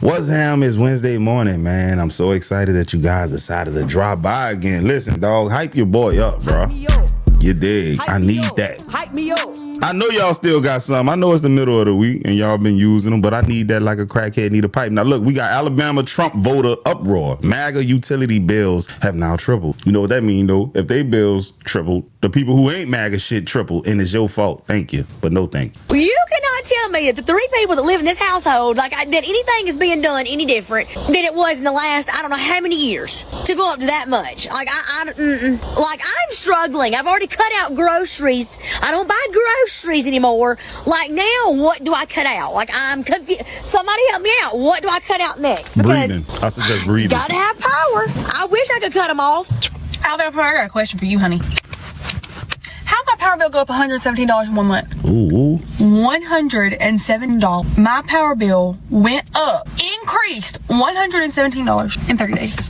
What's ham is Wednesday morning, man. I'm so excited that you guys decided to drop by again. Listen, dog, hype your boy up, bro. You dig? I need that. Hype me up. I know y'all still got some. I know it's the middle of the week and y'all been using them, but I need that like a crackhead need a pipe. Now look, we got Alabama Trump voter uproar. MAGA utility bills have now tripled. You know what that mean though? If they bills tripled, the people who ain't MAGA shit tripled, and it's your fault. Thank you, but no thank you. Well, you cannot tell me that the three people that live in this household, that anything is being done any different than it was in the last, I don't know how many years to go up to that much. Like I'm struggling. I've already cut out groceries. I don't buy groceries anymore. Like now, what do I cut out? Like I'm confused. Somebody help me out. What do I cut out next? Because breathing. I suggest breathing. Gotta have power. I wish I could cut them off. Alabama, I got a question for you, honey. How did my power bill go up $117 in 1 month? Ooh. $107. My power bill went up, increased $117 in 30 days.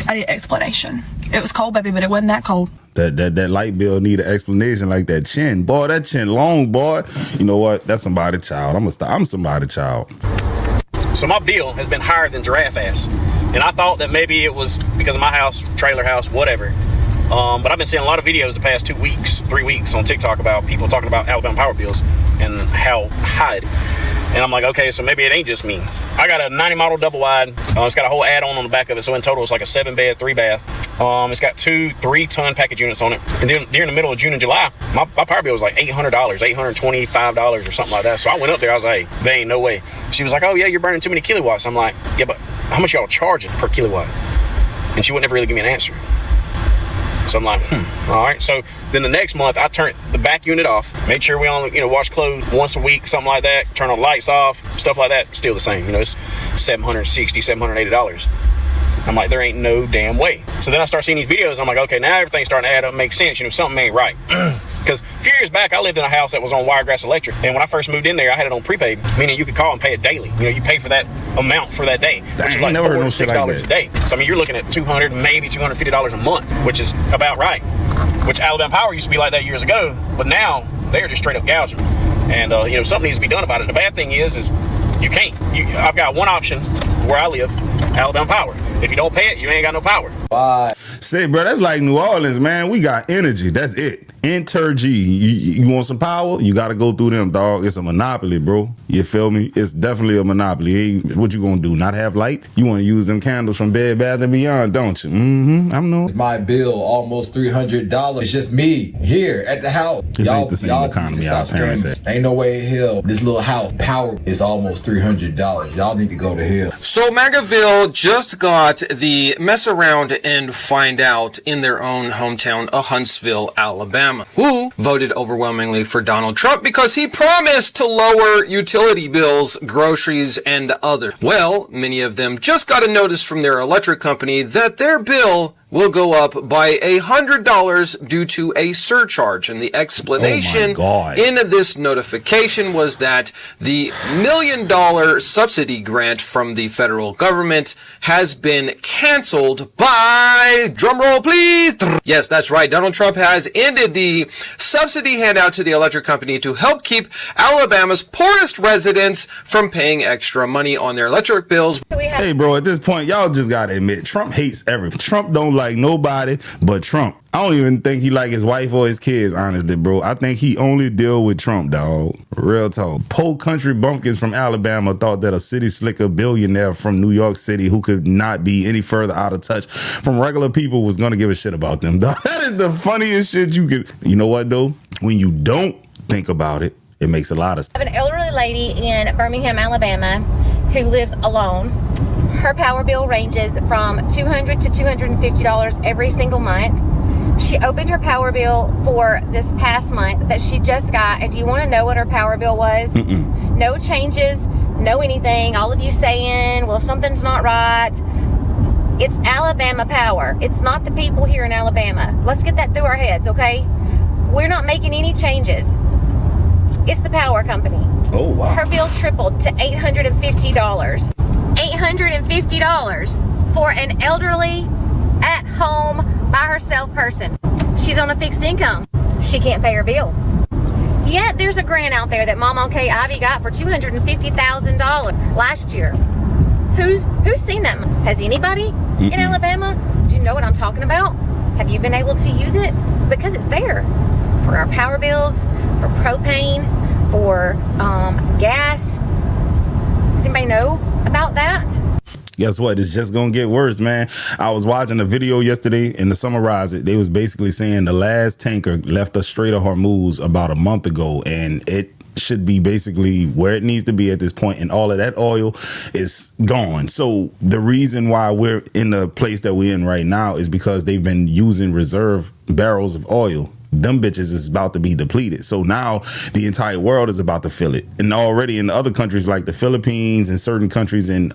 I need an explanation. It was cold, baby, but it wasn't that cold. That light bill need an explanation like that chin. Boy, that chin long, boy. You know what? That's somebody's child. I'm somebody's child. So my bill has been higher than giraffe ass. And I thought that maybe it was because of my house, trailer house, whatever. But I've been seeing a lot of videos the past 2 weeks, 3 weeks on TikTok about people talking about Alabama power bills and how high. And I'm like, okay, so maybe it ain't just me. I got a 90 model double wide. It's got a whole add-on on the back of it. So in total, it's like a 7-bed, 3-bath. It's got 2 3-ton package units on it. And then during the middle of June and July, my power bill was like $800, $825 or something like that. So I went up there. I was like, hey, there ain't no way. She was like, oh yeah, you're burning too many kilowatts. I'm like, yeah, but how much y'all charging per kilowatt? And she wouldn't ever really give me an answer. So I'm like, all right. So then the next month, I turned the back unit off, made sure we only, wash clothes once a week, something like that, turn on the lights off, stuff like that, still the same. It's $760, $780. I'm like, there ain't no damn way. So then I start seeing these videos. I'm like, okay, now everything's starting to add up, make sense. Something ain't right. Because a few years back, I lived in a house that was on Wiregrass Electric. And when I first moved in there, I had it on prepaid, meaning you could call and pay it daily. You pay for that amount for that day, which is like $4 to $6 a day. So, you're looking at $200, maybe $250 a month, which is about right. Which Alabama Power used to be like that years ago. But now, they're just straight up gouging. And, something needs to be done about it. The bad thing is you can't. I've got one option where I live, Alabama Power. If you don't pay it, you ain't got no power. Bye. Say, bro, that's like New Orleans, man. We got energy. That's it. Entergy. You want some power? You got to go through them, dog. It's a monopoly, bro. You feel me? It's definitely a monopoly. What you gonna do? Not have light? You want to use them candles from Bed Bath & Beyond, don't you? I'm no. My bill almost $300. It's just me here at the house. This ain't the same economy out there. Ain't no way in hell. This little house power is almost $300. Y'all need to go to hell. So MAGAville just got the mess around and find out in their own hometown of Huntsville, Alabama, who voted overwhelmingly for Donald Trump because he promised to lower utility bills, groceries, and other. Well, many of them just got a notice from their electric company that their bill will go up by $100 due to a surcharge. And the explanation in this notification was that the $1 million subsidy grant from the federal government has been canceled by, drumroll please, yes, that's right, Donald Trump has ended the subsidy handout to the electric company to help keep Alabama's poorest residents from paying extra money on their electric bills. Hey, bro, at this point, y'all just got to admit, Trump hates everything. Trump don't like nobody but Trump. I don't even think he like his wife or his kids, honestly, bro. I think he only deal with Trump, dog. Real talk. Poor country bumpkins from Alabama thought that a city slicker billionaire from New York City who could not be any further out of touch from regular people was going to give a shit about them, dog. That is the funniest shit you could. You know what, though? When you don't think about it, it makes a lot of sense. I have an elderly lady in Birmingham, Alabama, who lives alone. Her power bill ranges from $200 to $250 every single month. She opened her power bill for this past month that she just got, and do you want to know what her power bill was? No changes, no anything. All of you saying, well, something's not right. It's Alabama Power. It's not the people here in Alabama. Let's get that through our heads, okay? We're not making any changes. It's the power company. Oh, wow. Her bill tripled to $850. $850 for an elderly, at-home, by-herself person. She's on a fixed income. She can't pay her bill. Yeah, there's a grant out there that Mama OK Ivy got for $250,000 last year. Who's seen that? Has anybody in Alabama? Do you know what I'm talking about? Have you been able to use it? Because it's there for our power bills, for propane, for gas. Does anybody know about that? Guess what? It's just gonna get worse, man. I was watching a video yesterday, and to summarize it, they was basically saying the last tanker left the Strait of Hormuz about a month ago, and it should be basically where it needs to be at this point, and all of that oil is gone. So the reason why we're in the place that we're in right now is because they've been using reserve barrels of oil. Them bitches is about to be depleted. So now the entire world is about to feel it. And already in other countries like the Philippines and certain countries in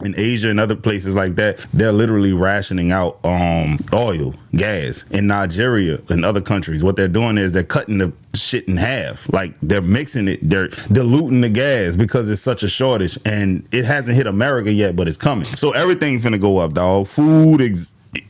Asia and other places like that, they're literally rationing out oil, gas. In Nigeria and other countries, what they're doing is they're cutting the shit in half. Like, they're mixing it, they're diluting the gas because it's such a shortage, and it hasn't hit America yet, but it's coming. So everything finna go up, dog. Food,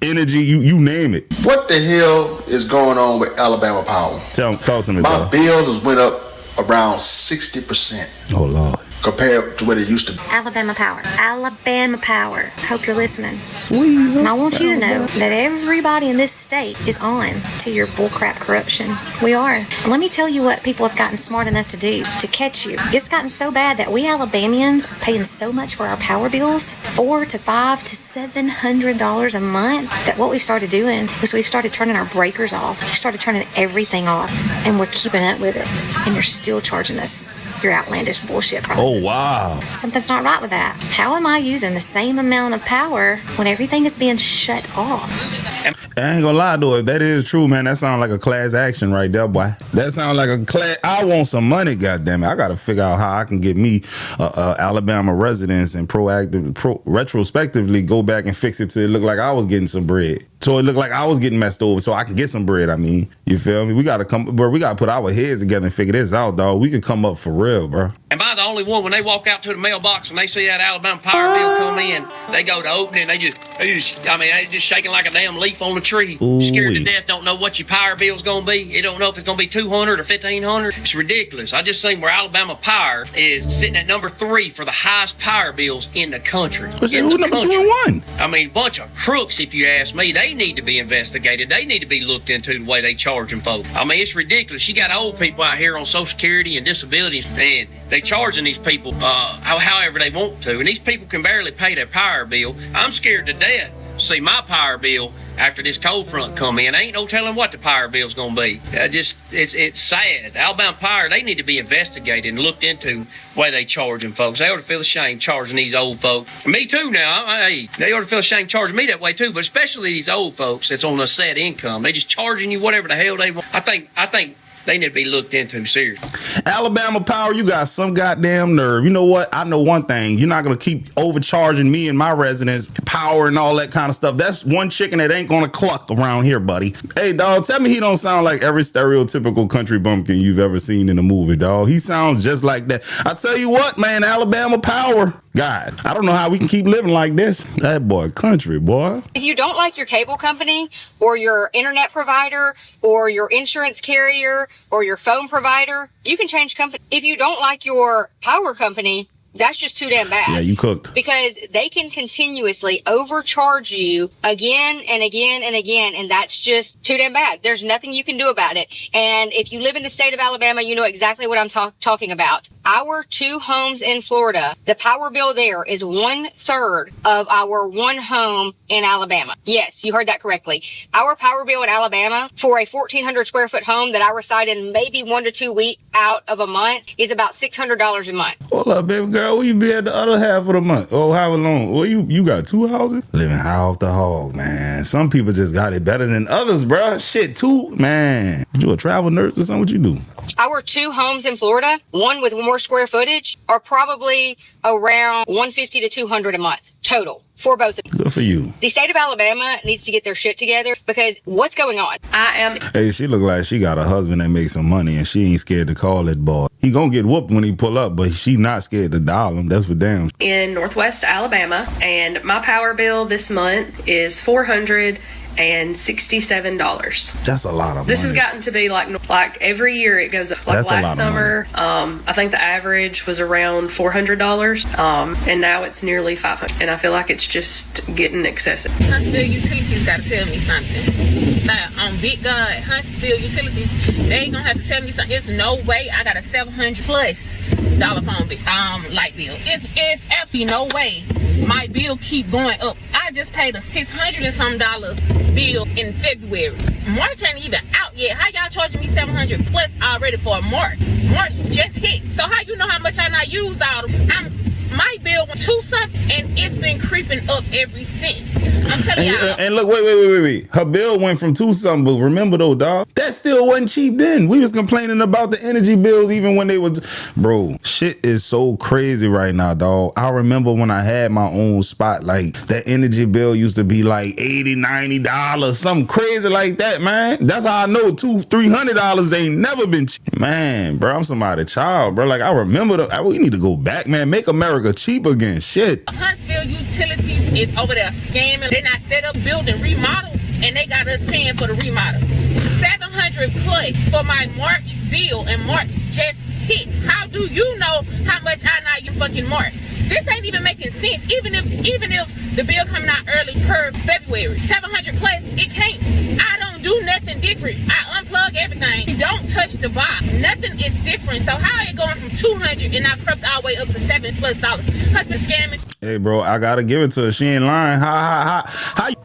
energy, you name it. What the hell is going on with Alabama Power? Talk to me, My bro. bill has went up around 60%. Oh, Lord. Compared to what it used to be. Alabama Power. Alabama Power. Hope you're listening. Sweet. And I want you to know that everybody in this state is on to your bullcrap corruption. We are. And let me tell you what people have gotten smart enough to do to catch you. It's gotten so bad that we Alabamians are paying so much for our power bills, $400 to $500 to $700 a month, that what we started doing was we started turning our breakers off. We started turning everything off, and we're keeping up with it. And you're still charging us your outlandish bullshit prices. Oh, wow. Something's not right with that. How am I using the same amount of power when everything is being shut off? I ain't gonna lie though, if that is true, man, that sounds like a class action right there, boy. That sounds like a class. I want some money, goddammit. I gotta figure out how I can get me Alabama residents and retrospectively go back and fix it till it look like I was getting some bread. So it looked like I was getting messed over, so I can get some bread. I mean, you feel me? We gotta put our heads together and figure this out, dog. We could come up for real, bro. Am I the only one when they walk out to the mailbox and they see that Alabama Power bill come in, they go to open it, they just shaking like a damn leaf on the tree. Ooh-wee. Scared to death, don't know what your power bill's gonna be. You don't know if it's gonna be $200 or $1,500. It's ridiculous. I just seen where Alabama Power is sitting at number 3 for the highest power bills in the country. Who number 2 and 1? I mean, bunch of crooks, if you ask me. They need to be investigated. They need to be looked into the way they charging folks. I mean, it's ridiculous. You got old people out here on Social Security and disabilities, and they charging these people however they want to, and these people can barely pay their power bill. I'm scared to death to see my power bill after this cold front come in. Ain't no telling what the power bill's gonna be. It's sad. Alabama Power, they need to be investigated and looked into the way they charging folks. They ought to feel ashamed charging these old folks. Me too now. Hey, they ought to feel ashamed charging me that way too, but especially these old folks that's on a set income. They just charging you whatever the hell they want. I think they need to be looked into seriously. Alabama Power, you got some goddamn nerve. You know what? I know one thing. You're not going to keep overcharging me and my residents power and all that kind of stuff. That's one chicken that ain't going to cluck around here, buddy. Hey, dog, tell me he don't sound like every stereotypical country bumpkin you've ever seen in a movie, dog. He sounds just like that. I tell you what, man, Alabama Power. God, I don't know how we can keep living like this. That boy, country, boy. If you don't like your cable company or your internet provider or your insurance carrier or your phone provider, you can change company. If you don't like your power company, that's just too damn bad. Yeah, you cooked. Because they can continuously overcharge you again and again and again, and that's just too damn bad. There's nothing you can do about it. And if you live in the state of Alabama, you know exactly what I'm talking about. Our 2 homes in Florida, the power bill there is 1/3 of our 1 home in Alabama. Yes, you heard that correctly. Our power bill in Alabama for a 1,400 square foot home that I reside in maybe 1 to 2 weeks out of a month is about $600 a month. Hold up, baby girl. Where you be at the other half of the month? Oh, how long? Well, you got 2 houses? Living high off the hog, man. Some people just got it better than others, bro. Shit, 2, man. You a travel nurse or something? What you do? Our 2 homes in Florida, one with more square footage, are probably around $150 to $200 a month total for both of them. Good for you. The state of Alabama needs to get their shit together because what's going on? Hey, she look like she got a husband that makes some money and she ain't scared to call it boy. He gonna get whooped when he pull up, but she not scared to dial him. That's for damn. In Northwest Alabama, and my power bill this month is $488. $1,067. That's a lot of This has money. gotten to be like every year it goes up. Like That's a lot last of summer, I think the average was around $400, and now it's nearly $500. And I feel like it's just getting excessive. Huntsville Utilities got to tell me something. Like on Big God, Huntsville Utilities, they ain't gonna have to tell me something. There's no way I got a $700+ phone bill, light bill. It's absolutely no way my bill keep going up. I just paid a $600 and some bill in February. March ain't even out yet. How y'all charging me $700+ already for a March? March just hit. So how you know how much I not used all of my bill went to something, and it's been creeping up ever since. I'm telling y'all. And look, wait. Her bill went from 2 something, but remember though, dog, that still wasn't cheap then. We was complaining about the energy bills even when they was, bro, shit is so crazy right now, dog. I remember when I had my own spot, like that energy bill used to be like $80, $90, something crazy like that, man. That's how I know $200, $300 ain't never been cheap. Man, bro, I'm somebody's child, bro. Like I remember, we need to go back, man. Make America cheap again. Shit. Huntsville Utilities is over there scamming. They not set up, build, and remodel, and they got us paying for the remodel. $700+ for my March bill, and March just hit. How do you know how much I not in fucking March? This ain't even making sense. Even if the bill coming out early per February, $700+, it can't. I don't do nothing different. I unplug everything. You don't touch the box. Nothing is different. So how are it going from $200 and I crept all the way up to $7+ Husband scamming. Hey, bro, I gotta give it to her. She ain't lying. How?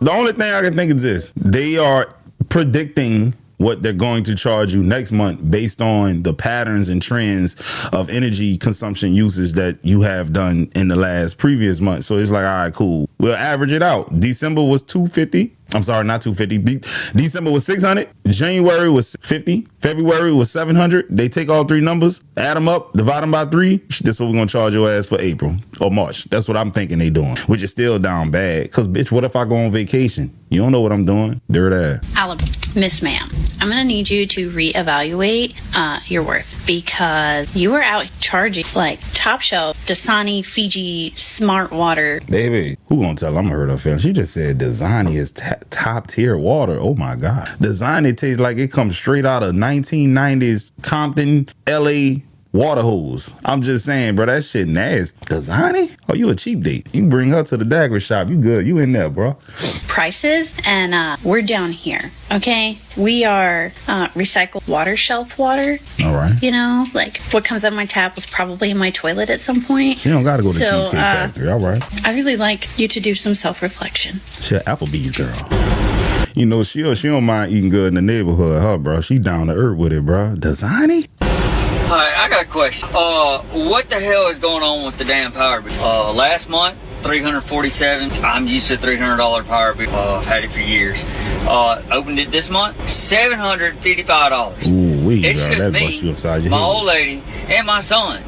The only thing I can think is this: they are predicting what they're going to charge you next month based on the patterns and trends of energy consumption usage that you have done in the last previous month. So it's like, all right, cool. We'll average it out. December was $250. I'm sorry, not $250. December was $600. January was $50. February was $700. They take all 3 numbers, add them up, divide them by 3. That's what we're going to charge your ass for April or March. That's what I'm thinking they doing, which is still down bad. Because, bitch, what if I go on vacation? You don't know what I'm doing. Dirt ass. Alabama, Miss Ma'am, I'm going to need you to reevaluate your worth because you were out charging like top shelf Dasani Fiji Smart Water. Baby, who gonna tell? I'm gonna hurt her feelings. She just said Dasani is top tier water. Oh my God. Dasani tastes like it comes straight out of 1990s Compton, LA water hose. I'm just saying, bro, that shit nasty. Dasani? Oh, you a cheap date. You can bring her to the daiquiri shop. You good. You in there, bro. Prices, and we're down here, okay? We are recycled water, shelf water. All right. You know, like what comes out of my tap was probably in my toilet at some point. She don't gotta go to Cheesecake Factory. All right. I really like you to do some self-reflection. She an Applebee's girl. You know, she don't mind eating good in the neighborhood, huh, bro? She down to earth with it, bro. Dasani? Alright, I got a question. What the hell is going on with the damn power bill? Last month, $347. I'm used to $300 power bill. I've had it for years. Opened it this month, $755. Ooh, wee, it's girl, just that me, bust you upside your my head. old lady, and my son.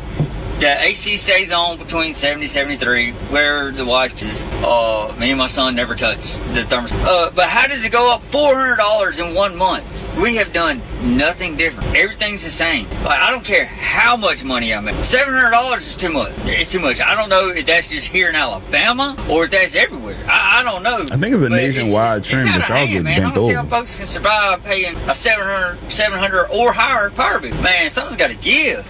The AC stays on between 70 and 73, where the wife is. Me and my son never touch the thermostat. But how does it go up $400 in 1 month? We have done nothing different. Everything's the same. Like, I don't care how much money I make. $700 is too much. It's too much. I don't know if that's just here in Alabama or if that's everywhere. I don't know. I think it's a nationwide trend that y'all getting man. bent I don't see over. how folks can survive paying a 700 or higher power bill. Man, something's got to give.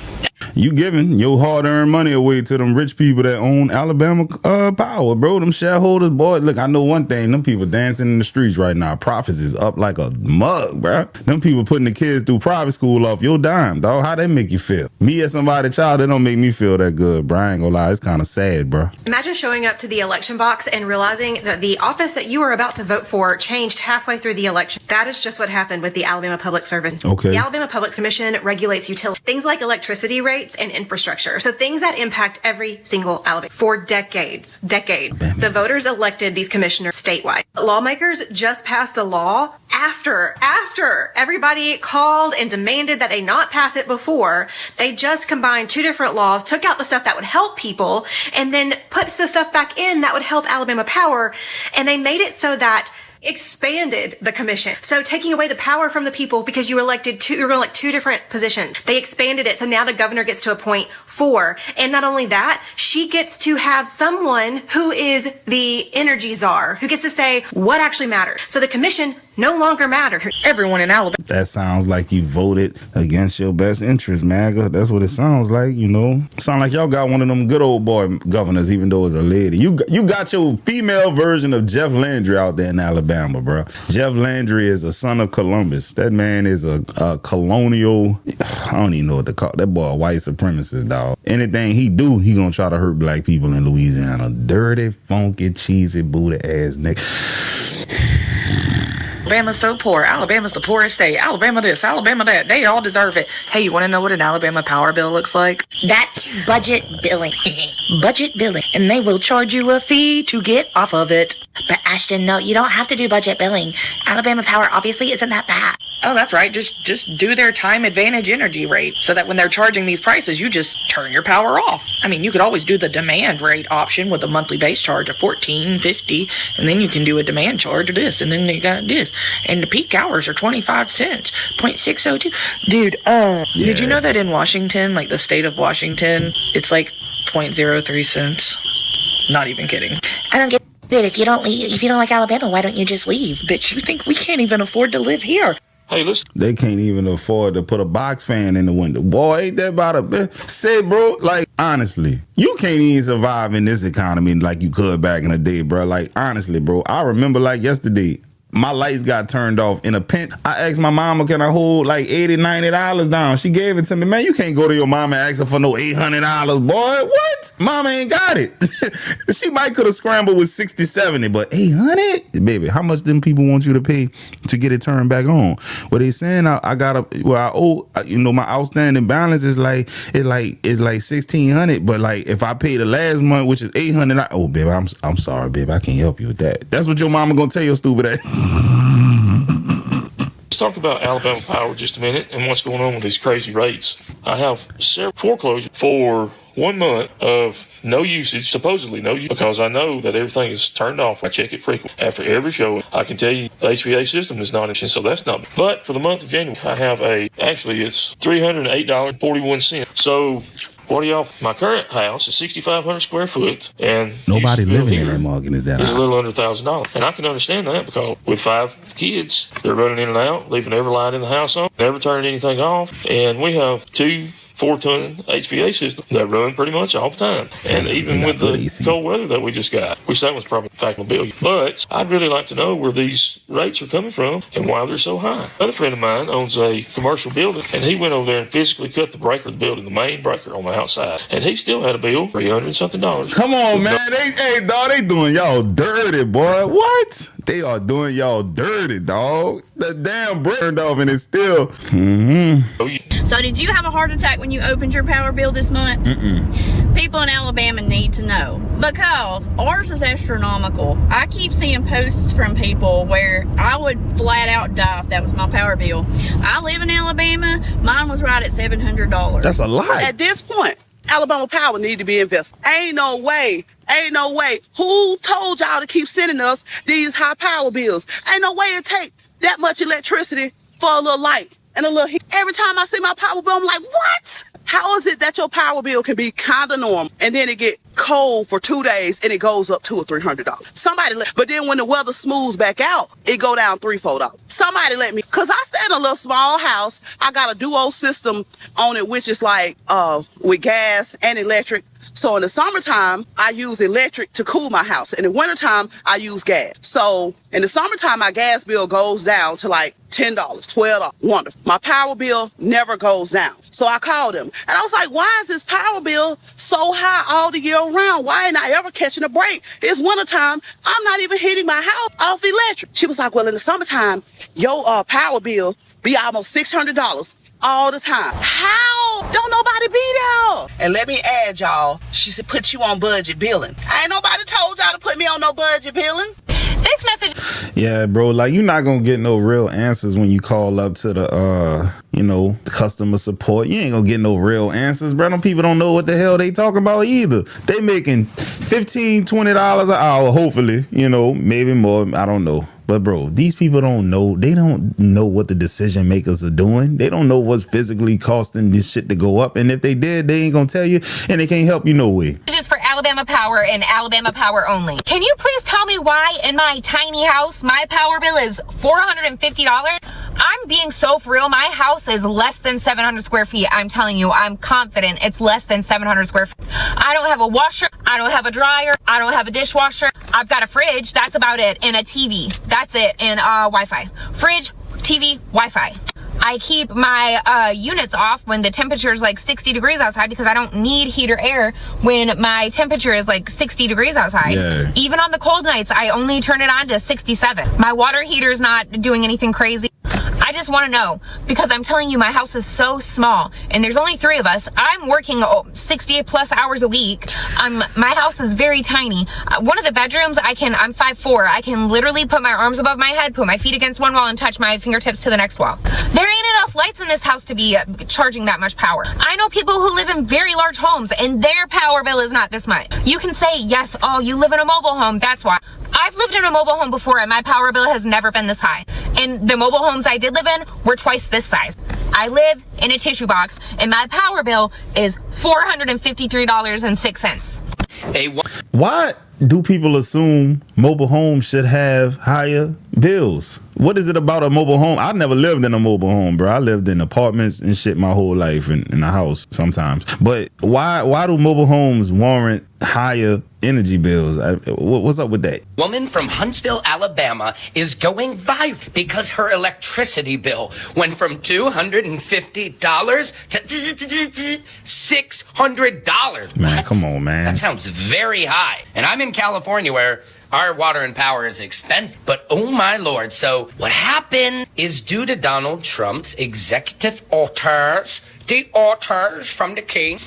You giving your hard-earned money away to them rich people that own Alabama power, bro. Them shareholders, boy. Look, I know one thing. Them people dancing in the streets right now. Profits is up like a mug, bro. Them people putting the kids through private school off your dime, dog. How that make you feel? Me as somebody's child, that don't make me feel that good, bro. I ain't gonna lie. It's kind of sad, bro. Imagine showing up to the election box and realizing that the office that you were about to vote for changed halfway through the election. That is just what happened with the Alabama Public Service. Okay. The Alabama Public Commission regulates utilities, things like electricity rates and infrastructure. So things that impact every single Alabama for decades. The voters elected these commissioners statewide. Lawmakers just passed a law after everybody called and demanded that they not pass it before. They just combined 2 different laws, took out the stuff that would help people, and then puts the stuff back in that would help Alabama Power. And they made it so that expanded the commission. So taking away the power from the people because you were elected you were like 2 different positions. They expanded it. So now the governor gets to appoint 4. And not only that, she gets to have someone who is the energy czar who gets to say what actually matters. So the commission no longer matters. Everyone in Alabama. That sounds like you voted against your best interest, MAGA. That's what it sounds like, you know. Sound like y'all got one of them good old boy governors, even though it's a lady. You got your female version of Jeff Landry out there in Alabama, bro. Jeff Landry is a son of Columbus. That man is a colonial, I don't even know what to call that boy, a white supremacist, dog. Anything he do, he gonna try to hurt black people in Louisiana. Dirty, funky, cheesy, booty ass nigga. Alabama's so poor. Alabama's the poorest state. Alabama this, Alabama that. They all deserve it. Hey, you want to know what an Alabama power bill looks like? That's budget billing. Budget billing. And they will charge you a fee to get off of it. But Ashton, no, you don't have to do budget billing. Alabama Power obviously isn't that bad. Oh, that's right. Just do their time advantage energy rate so that when they're charging these prices, you just turn your power off. I mean, you could always do the demand rate option with a monthly base charge of $14.50, and then you can do a demand charge of this, and then you got this. And the peak hours are 25 cents, 0.602. Dude, did you know that in Washington, like the state of Washington, it's like 0.03 cents? Not even kidding. I don't get it. If you don't like Alabama, why don't you just leave? Bitch, you think we can't even afford to live here? Hey, listen. They can't even afford to put a box fan in the window. Boy, ain't that about a... Say, bro, like, honestly, you can't even survive in this economy like you could back in the day, bro. Like, honestly, bro, I remember like yesterday, my lights got turned off in a pinch. I asked my mama, can I hold like $80, $90 down? She gave it to me. Man, you can't go to your mama and ask her for no $800, boy. What? Mama ain't got it. She might could have scrambled with 60, 70, but $800? Baby, how much them people want you to pay to get it turned back on? Well, they saying I owe, you know, my outstanding balance is like $1,600, but like if I pay the last month, which is $800, oh, baby, I'm sorry, baby, I can't help you with that. That's what your mama gonna tell your stupid ass. Let's talk about Alabama Power just a minute and what's going on with these crazy rates. I have several foreclosures for 1 month of no usage, supposedly no use, because I know that everything is turned off. I check it frequently. After every show, I can tell you the HVA system is not in, so that's not. But for the month of January, I have it's $308.41. So what do y'all? My current house is 6,500 square foot, and nobody living in that market is that is a little under $1,000, and I can understand that because with 5 kids, they're running in and out, leaving every light in the house on, never turning anything off, and we have 2 4-ton HVA system that run pretty much all the time. And even with the cold weather that we just got, which that was probably $5 billion. But I'd really like to know where these rates are coming from and why they're so high. Another friend of mine owns a commercial building, and he went over there and physically cut the breaker of the building, the main breaker on the outside. And he still had a bill, $300 and something. Come on, man. They doing y'all dirty, boy. What? They are doing y'all dirty, dog. The damn break turned off and it's still... Mm-hmm. So did you have a heart attack when you opened your power bill this month? Mm-mm. People in Alabama need to know, because ours is astronomical. I keep seeing posts from people where I would flat out die if that was my power bill. I live in Alabama. Mine was right at $700. That's a lie. At this point, Alabama Power need to be invested. Ain't no way. Who told y'all to keep sending us these high power bills? Ain't no way it take that much electricity for a little light and a little heat. Every time I see my power bill, I'm like, what? How is it that your power bill can be kind of normal and then it get cold for 2 days and it goes up $200 or $300? But then when the weather smooths back out, it go down $3, $4. Somebody let me, cause I stay in a little small house. I got a duo system on it, which is like with gas and electric. So in the summertime, I use electric to cool my house. In the wintertime, I use gas. So in the summertime, my gas bill goes down to like $10, $12. Wonderful. My power bill never goes down. So I called him and I was like, why is this power bill so high all the year round? Why ain't I ever catching a break? It's wintertime. I'm not even heating my house off electric. She was like, well, in the summertime, your power bill be almost $600 all the time. How? Don't nobody be there. And let me add, y'all, she said put you on budget billing. Ain't nobody told y'all to put me on no budget billing. This message. Yeah, bro, like you're not gonna get no real answers when you call up to the customer support. You ain't gonna get no real answers, bro. Them people don't know what the hell they talking about either. They making $15, $20 an hour, hopefully, maybe more, I don't know. But bro, these people don't know. They don't know what the decision makers are doing. They don't know what's physically costing this shit to go up. And if they did, they ain't gonna tell you, and they can't help you no way. Just for Alabama Power and Alabama Power only. Can you please tell me why in my tiny house my power bill is $450? I'm being so for real. My house is less than 700 square feet. I'm telling you, I'm confident it's less than 700 square feet. I don't have a washer. I don't have a dryer. I don't have a dishwasher. I've got a fridge. That's about it. And a TV. That's it. And Wi-Fi. Fridge, TV, Wi-Fi. I keep my units off when the temperature is like 60 degrees outside because I don't need heater air when my temperature is like 60 degrees outside. Yeah. Even on the cold nights, I only turn it on to 67. My water heater is not doing anything crazy. I just want to know, because I'm telling you, my house is so small and there's only 3 of us. I'm working 60 plus hours a week. My house is very tiny. One of the bedrooms, I'm 5'4". I can literally put my arms above my head, put my feet against one wall and touch my fingertips to the next wall. There ain't enough lights in this house to be charging that much power. I know people who live in very large homes and their power bill is not this much. You can say, yes, oh, you live in a mobile home, that's why. I've lived in a mobile home before and my power bill has never been this high. And the mobile homes I did live in were twice this size. I live in a tissue box and my power bill is $453.06. Why do people assume mobile homes should have higher bills? What is it about a mobile home? I've never lived in a mobile home, bro. I lived in apartments and shit my whole life in a house sometimes. But why do mobile homes warrant higher energy bills? What's up with that? Woman from Huntsville, Alabama is going viral because her electricity bill went from $250 to $600. Man, come on, man. That sounds very high. And I'm in California where our water and power is expensive, but oh my Lord. So what happened is due to Donald Trump's executive orders, the orders from the king,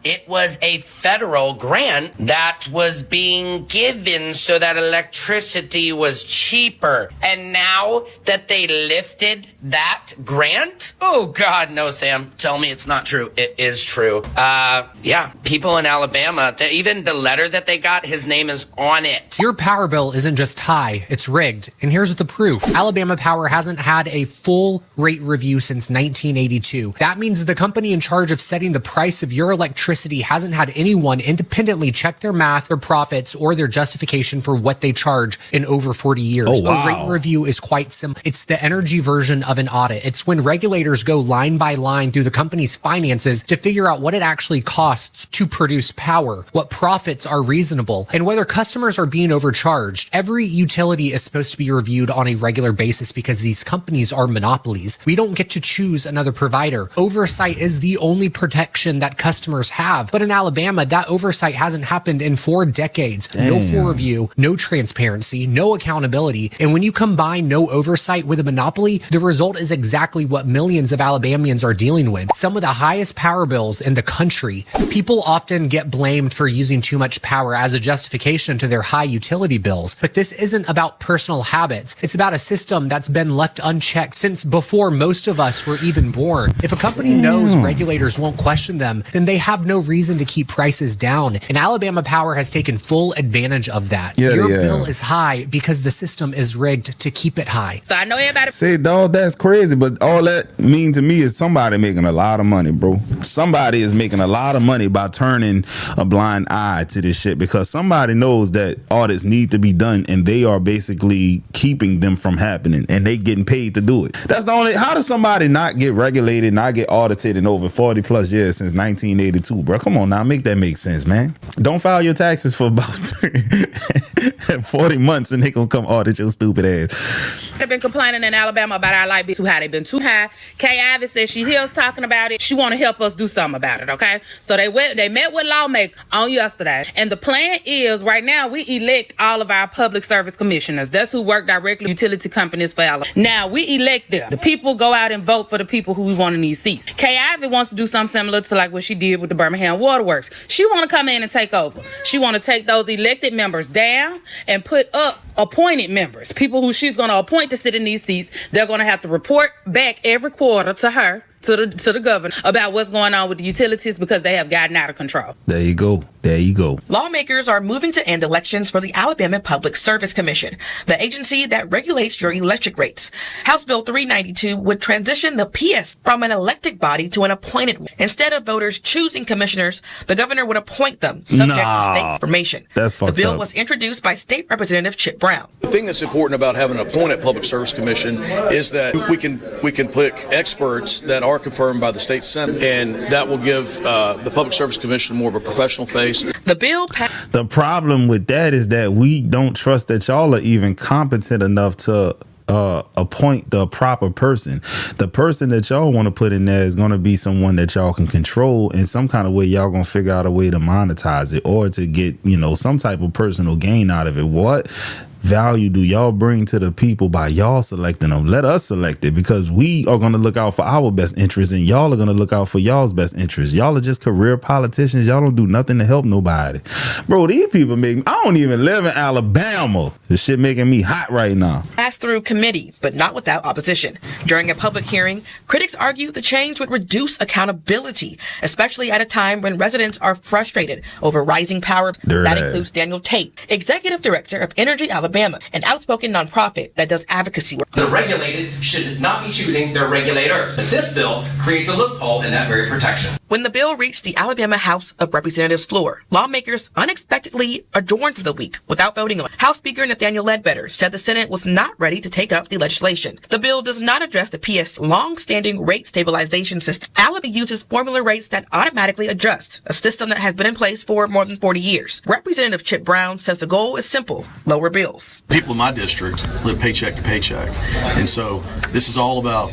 it was a federal grant that was being given so that electricity was cheaper. And now that they lifted that grant, oh God, no, Sam, tell me it's not true. It is true. Yeah, people in Alabama, even the letter that they got, his name is on it. Your power bill isn't just high, it's rigged. And here's the proof. Alabama Power hasn't had a full rate review since 1982. That means the company in charge of setting the price of your electricity hasn't had anyone independently check their math, their profits, or their justification for what they charge in over 40 years. Oh, wow. A rate review is quite simple. It's the energy version of an audit. It's when regulators go line by line through the company's finances to figure out what it actually costs to produce power, what profits are reasonable, and whether customers are being overcharged. Every utility is supposed to be reviewed on a regular basis because these companies are monopolies. We don't get to choose another provider. Oversight is the only protection that customers have. But in Alabama, that oversight hasn't happened in 4 decades. Damn. No full review, no transparency, no accountability. And when you combine no oversight with a monopoly, the result is exactly what millions of Alabamians are dealing with. Some of the highest power bills in the country. People often get blamed for using too much power as a justification to their high utility bills. But this isn't about personal habits. It's about a system that's been left unchecked since before most of us were even born. If a company knows regulators won't question them, then they have no reason to keep prices down. And Alabama Power has taken full advantage of that. Your bill is high because the system is rigged to keep it high. So I know everybody. Say, dog, that's crazy, but all that mean to me is somebody making a lot of money, bro. Somebody is making a lot of money by turning a blind eye to this shit because somebody knows that audits need to be done and they are basically keeping them from happening and they getting paid to do it. That's the only. How does somebody not get regulated, not get audited in over 40 plus years since 1982, bro? Come on now, make that make sense, man. Don't file your taxes for about 40 months and they gonna come audit your stupid ass. They've been complaining in Alabama about our light bill too high. They've been too high. Kay Ivey says she hears talking about it. She want to help us do something about it, okay? So they met with lawmakers on yesterday. And the plan is right now we elect all of our public service commissioners. That's who work directly with utility companies for Alabama. Now we elect them. The people go out and vote for the people who we want in these seats. Kay Ivey wants to do something similar to like what she did with the Birmingham Waterworks. She want to come in and take over. She want to take those elected members down and put up appointed members, people who she's going to appoint to sit in these seats. They're going to have to report back every quarter to her, to the governor, about what's going on with the utilities because they have gotten out of control. There you go. There you go. Lawmakers are moving to end elections for the Alabama Public Service Commission, the agency that regulates your electric rates. House Bill 392 would transition the PS from an elected body to an appointed one. Instead of voters choosing commissioners, the governor would appoint them, subject to state formation. That's fucked up. The bill was introduced by State Representative Chip Brown. The thing that's important about having an appointed public service commission is that we can pick experts that are confirmed by the state Senate, and that will give the Public Service Commission more of a professional face. The bill The problem with that is that we don't trust that y'all are even competent enough to appoint the proper person. The person that y'all want to put in there is going to be someone that y'all can control in some kind of way. Y'all going to figure out a way to monetize it or to get, some type of personal gain out of it. What value do y'all bring to the people by y'all selecting them? Let us select it, because we are going to look out for our best interests and y'all are going to look out for y'all's best interests. Y'all are just career politicians. Y'all don't do nothing to help nobody. Bro, these people I don't even live in Alabama. This shit making me hot right now. Passed through committee, but not without opposition. During a public hearing, critics argue the change would reduce accountability, especially at a time when residents are frustrated over rising power. That includes Daniel Tate, Executive Director of Energy Alabama, an outspoken nonprofit that does advocacy work. The regulated should not be choosing their regulators. But this bill creates a loophole in that very protection. When the bill reached the Alabama House of Representatives floor, lawmakers unexpectedly adjourned for the week without voting on it. House Speaker Nathaniel Ledbetter said the Senate was not ready to take up the legislation. The bill does not address the PS long-standing rate stabilization system. Alabama uses formula rates that automatically adjust, a system that has been in place for more than 40 years. Representative Chip Brown says the goal is simple: lower bills. People in my district live paycheck to paycheck, and so this is all about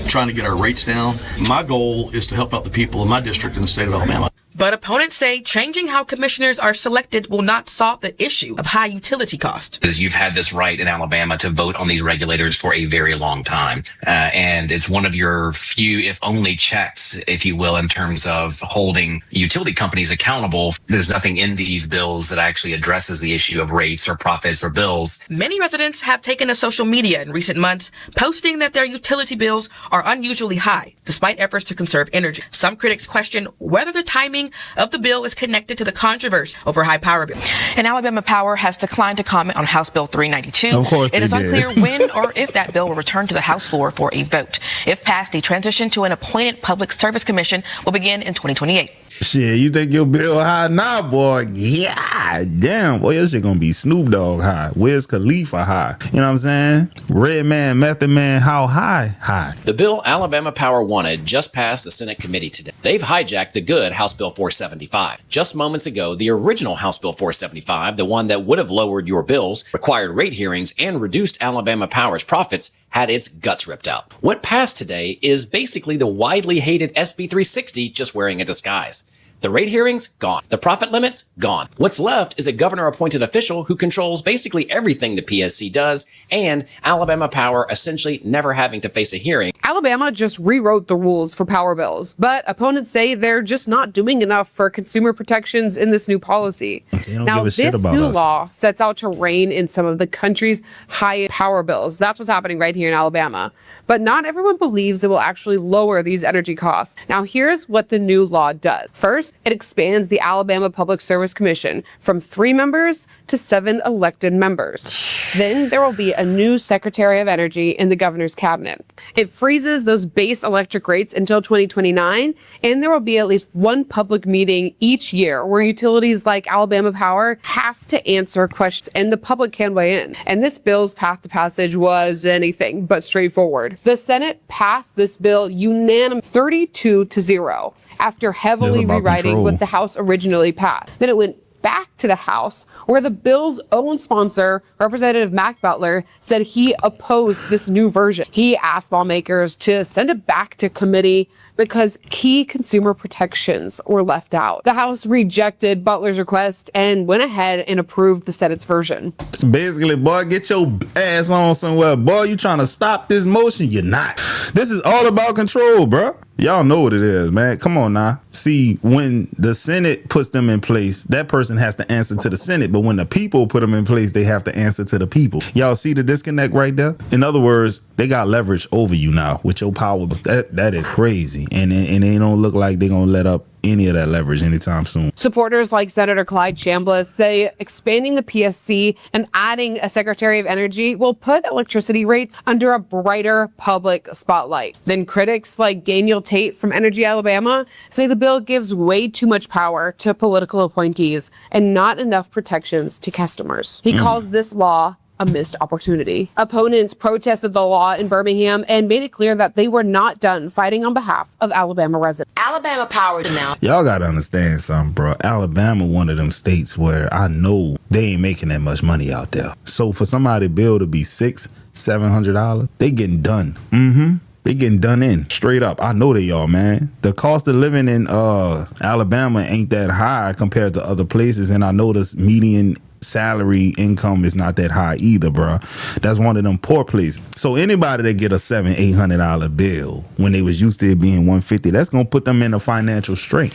trying to get our rates down. My goal is to help out the people in my district in the state of Alabama. But opponents say changing how commissioners are selected will not solve the issue of high utility cost. Because you've had this right in Alabama to vote on these regulators for a very long time. And it's one of your few, if only, checks, if you will, in terms of holding utility companies accountable. There's nothing in these bills that actually addresses the issue of rates or profits or bills. Many residents have taken to social media in recent months, posting that their utility bills are unusually high, despite efforts to conserve energy. Some critics question whether the timing of the bill is connected to the controversy over high power bill. And Alabama Power has declined to comment on House Bill 392. Of course it is did. unclear when or if that bill will return to the House floor for a vote. If passed, the transition to an appointed public service commission will begin in 2028. Shit, you think your bill high now, boy? Yeah, damn, boy, your shit gonna be Snoop Dogg high. Wiz Khalifa high. You know what I'm saying? Red Man, Method Man, how high? High. The bill Alabama Power wanted just passed the Senate committee today. They've hijacked the good House Bill 475. Just moments ago, the original House Bill 475, the one that would have lowered your bills, required rate hearings, and reduced Alabama Power's profits, had its guts ripped out. What passed today is basically the widely hated SB 360 just wearing a disguise. The rate hearings, gone. The profit limits, gone. What's left is a governor-appointed official who controls basically everything the PSC does, and Alabama Power essentially never having to face a hearing. Alabama just rewrote the rules for power bills, but opponents say they're just not doing enough for consumer protections in this new policy. Now, this new law sets out to rein in some of the country's high power bills. That's what's happening right here in Alabama. But not everyone believes it will actually lower these energy costs. Now, here's what the new law does. First, it expands the Alabama Public Service Commission from 3 members to 7 elected members. Then there will be a new Secretary of Energy in the governor's cabinet. It freezes those base electric rates until 2029, and there will be at least one public meeting each year where utilities like Alabama Power has to answer questions and the public can weigh in. And this bill's path to passage was anything but straightforward. The Senate passed this bill unanimously 32-0 after heavily rewriting what the House originally passed. Then it went back to the House, where the bill's own sponsor, Representative Mac Butler, said he opposed this new version. He asked lawmakers to send it back to committee because key consumer protections were left out. The House rejected Butler's request and went ahead and approved the Senate's version. Basically, boy, get your ass on somewhere. Boy, you trying to stop this motion? You're not. This is all about control, bro. Y'all know what it is, man. Come on now. See, when the Senate puts them in place, that person has to answer to the Senate. But when the people put them in place, they have to answer to the people. Y'all see the disconnect right there? In other words, they got leverage over you now with your power. That is crazy. And they don't look like they're going to let up any of that leverage anytime soon. Supporters like Senator Clyde Chambliss say expanding the PSC and adding a Secretary of Energy will put electricity rates under a brighter public spotlight. Then critics like Daniel Tate from Energy Alabama say the bill gives way too much power to political appointees and not enough protections to customers. He calls this law a missed opportunity. Opponents protested the law in Birmingham and made it clear that they were not done fighting on behalf of Alabama residents. Alabama power now. Y'all gotta understand something, bro. Alabama, one of them states where I know they ain't making that much money out there. So for somebody's bill to be $600-700, they getting done. They getting done in straight up. I know they are, man. The cost of living in Alabama ain't that high compared to other places, and I know this median salary income is not that high either, bro. That's one of them poor places. So anybody that get a $700-800 bill when they was used to it being $150, that's gonna put them in a financial strain.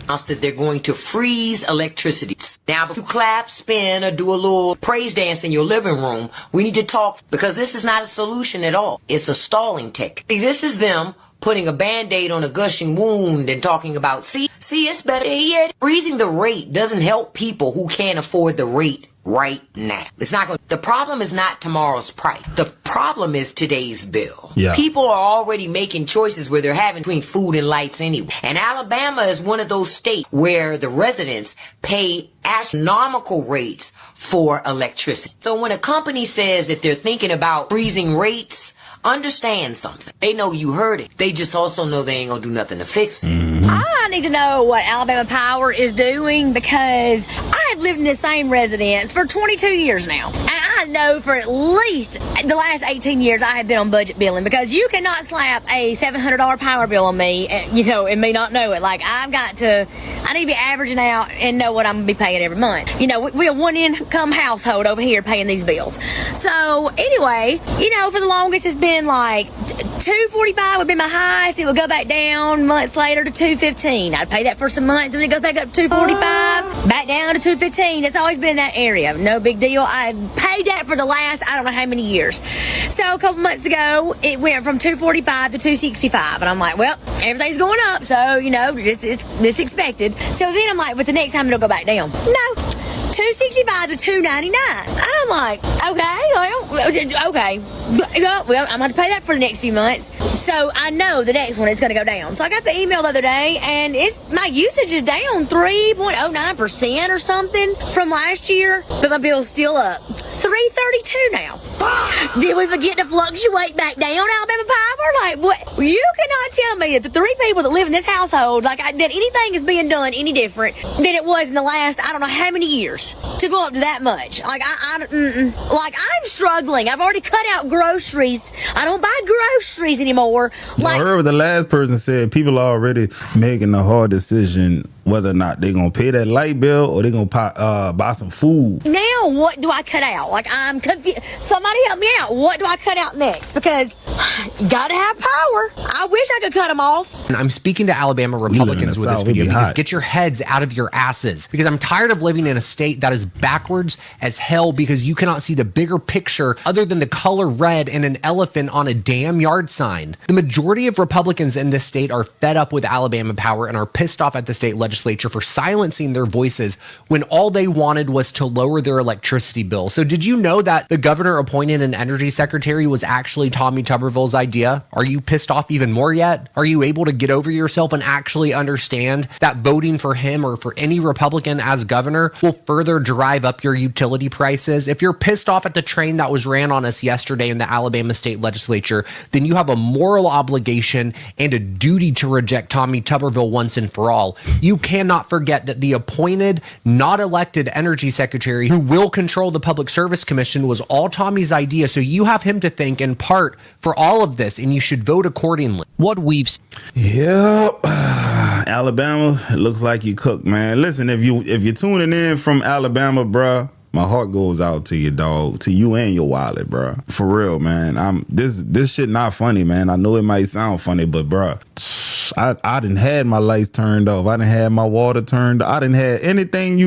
That they're going to freeze electricity. Now, if you clap, spin, or do a little praise dance in your living room, we need to talk, because this is not a solution at all. It's a stalling tech. See, this is them putting a Band-Aid on a gushing wound and talking about, see, it's better yet. Freezing the rate doesn't help people who can't afford the rate right now. It's not going. The problem is not tomorrow's price. The problem is today's bill. Yeah. People are already making choices where they're having between food and lights anyway. And Alabama is one of those states where the residents pay astronomical rates for electricity. So when a company says that they're thinking about freezing rates, understand something. They know you heard it. They just also know they ain't gonna do nothing to fix it. I need to know what Alabama Power is doing, because I've lived in the same residence for 22 years now. And I know for at least the last 18 years I have been on budget billing, because you cannot slap a $700 power bill on me, and me not know it. Like, I need to be averaging out and know what I'm going to be paying every month. We're a one-income household over here paying these bills. So, anyway, for the longest it's been like $245 would be my highest. It would go back down months later to $215. I'd pay that for some months, and then it goes back up to $245, back down to $215. It's always been in that area. No big deal. I paid that for the last, I don't know how many years. So a couple months ago, it went from $245 to $265, and I'm like, well, everything's going up, so it's expected. So then I'm like, but the next time it'll go back down. No. $265 to $299, and I'm like, okay, well, I'm gonna have to pay that for the next few months. So I know the next one is gonna go down. So I got the email the other day, and my usage is down 3.09% or something from last year, but my bill's still up $332 now. Did we forget to fluctuate back down, Alabama Power? Like, what? You cannot tell me that the three people that live in this household, that anything is being done any different than it was in the last, I don't know how many years, to go up to that much. Like, I'm struggling. I've already cut out groceries. I don't buy groceries anymore. I heard what the last person said. People are already making a hard decision whether or not they're going to pay that light bill or they're going to buy some food. Now, what do I cut out? Like, I'm confused. Somebody help me out. What do I cut out next? Because you gotta have power. I wish I could cut them off. And I'm speaking to Alabama Republicans with this video, because get your heads out of your asses, because I'm tired of living in a state that is backwards as hell, because you cannot see the bigger picture other than the color red and an elephant on a damn yard sign. The majority of Republicans in this state are fed up with Alabama Power and are pissed off at the state legislature for silencing their voices when all they wanted was to lower their electricity bill. So did you know that the governor appointing an energy secretary was actually Tommy Tuberville's idea? Are you pissed off even more yet? Are you able to get over yourself and actually understand that voting for him or for any Republican as governor will further drive up your utility prices? If you're pissed off at the train that was ran on us yesterday in the Alabama state legislature, then you have a moral obligation and a duty to reject Tommy Tuberville once and for all. You cannot forget that the appointed, not elected energy secretary who will control the Public Service Commission was all Tommy's idea. So you have him to thank in part for all of this, and you should vote accordingly. What we've Alabama, it looks like you cooked, man. Listen, if you're tuning in from Alabama, bruh, my heart goes out to you, dog, to you and your wallet, bruh. For real, man. This shit not funny, man. I know it might sound funny, but bruh, I done had my lights turned off. I done had my water turned off. I done had anything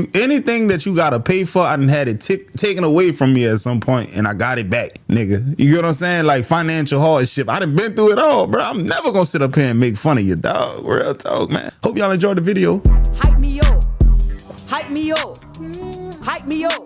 that you gotta pay for, I done had it taken away from me at some point, and I got it back, nigga. You get what I'm saying? Like financial hardship. I done been through it all, bro. I'm never gonna sit up here and make fun of you, dog. Real talk, man. Hope y'all enjoyed the video. Hype me up. Hype me up. Hype me up.